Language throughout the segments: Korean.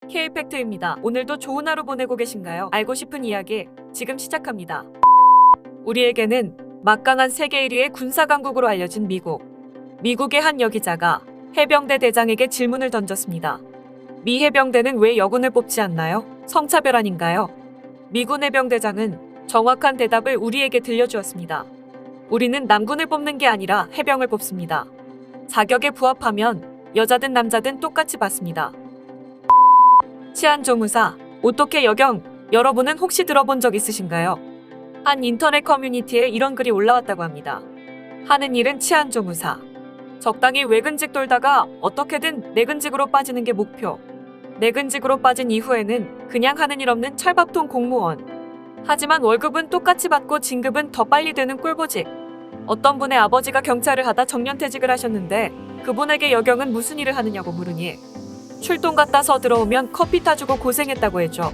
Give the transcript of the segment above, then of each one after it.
K팩트입니다. 오늘도 좋은 하루 보내고 계신가요? 알고 싶은 이야기 지금 시작합니다. 우리에게는 막강한 세계 1위의 군사강국으로 알려진 미국. 미국의 한 여기자가 해병대 대장에게 질문을 던졌습니다. 미 해병대는 왜 여군을 뽑지 않나요? 성차별 아닌가요? 미군 해병대장은 정확한 대답을 우리에게 들려주었습니다. 우리는 남군을 뽑는 게 아니라 해병을 뽑습니다. 자격에 부합하면 여자든 남자든 똑같이 받습니다. 치안조무사, 오토케 여경, 여러분은 혹시 들어본 적 있으신가요? 한 인터넷 커뮤니티에 이런 글이 올라왔다고 합니다. 하는 일은 치안조무사. 적당히 외근직 돌다가 어떻게든 내근직으로 빠지는 게 목표. 내근직으로 빠진 이후에는 그냥 하는 일 없는 철밥통 공무원. 하지만 월급은 똑같이 받고 진급은 더 빨리 되는 꿀보직. 어떤 분의 아버지가 경찰을 하다 정년퇴직을 하셨는데 그분에게 여경은 무슨 일을 하느냐고 물으니 출동 갔다 서 들어오면 커피 타주고 고생했다고 해줘.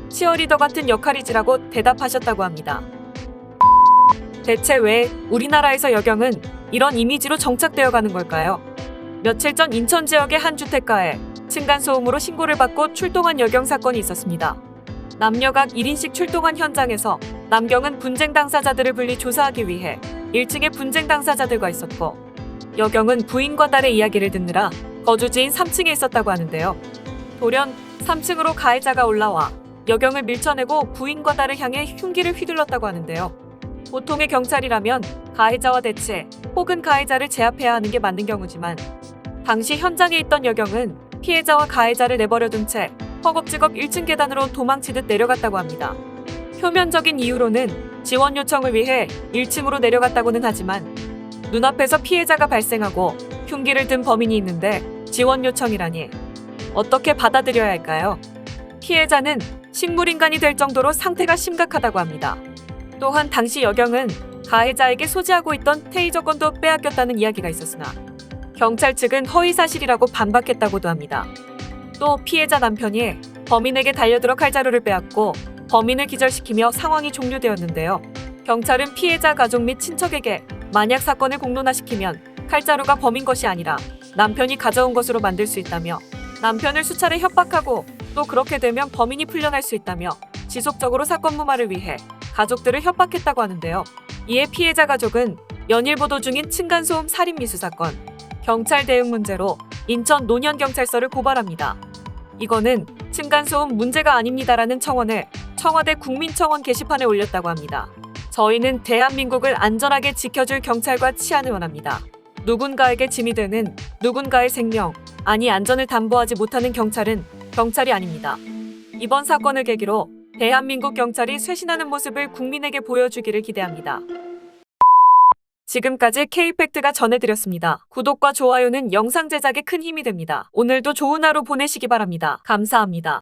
치어리더 같은 역할이지라고 대답하셨다고 합니다. 대체 왜 우리나라에서 여경은 이런 이미지로 정착되어 가는 걸까요? 며칠 전 인천 지역의 한 주택가에 층간소음으로 신고를 받고 출동한 여경 사건이 있었습니다. 남녀각 1인씩 출동한 현장에서 남경은 분쟁 당사자들을 분리 조사하기 위해 1층에 분쟁 당사자들과 있었고 여경은 부인과 딸의 이야기를 듣느라 거주지인 3층에 있었다고 하는데요. 돌연 3층으로 가해자가 올라와 여경을 밀쳐내고 부인과 딸을 향해 흉기를 휘둘렀다고 하는데요. 보통의 경찰이라면 가해자와 대체 혹은 가해자를 제압해야 하는 게 맞는 경우지만 당시 현장에 있던 여경은 피해자와 가해자를 내버려둔 채 허겁지겁 1층 계단으로 도망치듯 내려갔다고 합니다. 표면적인 이유로는 지원 요청을 위해 1층으로 내려갔다고는 하지만 눈앞에서 피해자가 발생하고 흉기를 든 범인이 있는데 지원 요청이라니 어떻게 받아들여야 할까요? 피해자는 식물인간이 될 정도로 상태가 심각하다고 합니다. 또한 당시 여경은 가해자에게 소지하고 있던 테이저건도 빼앗겼다는 이야기가 있었으나 경찰 측은 허위사실이라고 반박했다고도 합니다. 또 피해자 남편이 범인에게 달려들어 칼자루를 빼앗고 범인을 기절시키며 상황이 종료되었는데요. 경찰은 피해자 가족 및 친척에게 만약 사건을 공론화시키면 칼자루가 범인 것이 아니라 남편이 가져온 것으로 만들 수 있다며 남편을 수차례 협박하고 또 그렇게 되면 범인이 풀려날 수 있다며 지속적으로 사건 무마를 위해 가족들을 협박했다고 하는데요. 이에 피해자 가족은 연일 보도 중인 층간소음 살인 미수 사건, 경찰 대응 문제로 인천 논현경찰서를 고발합니다. 이거는 층간소음 문제가 아닙니다라는 청원을 청와대 국민청원 게시판에 올렸다고 합니다. 저희는 대한민국을 안전하게 지켜줄 경찰과 치안을 원합니다. 누군가에게 짐이 되는 누군가의 생명, 아니 안전을 담보하지 못하는 경찰은 경찰이 아닙니다. 이번 사건을 계기로 대한민국 경찰이 쇄신하는 모습을 국민에게 보여주기를 기대합니다. 지금까지 K팩트가 전해드렸습니다. 구독과 좋아요는 영상 제작에 큰 힘이 됩니다. 오늘도 좋은 하루 보내시기 바랍니다. 감사합니다.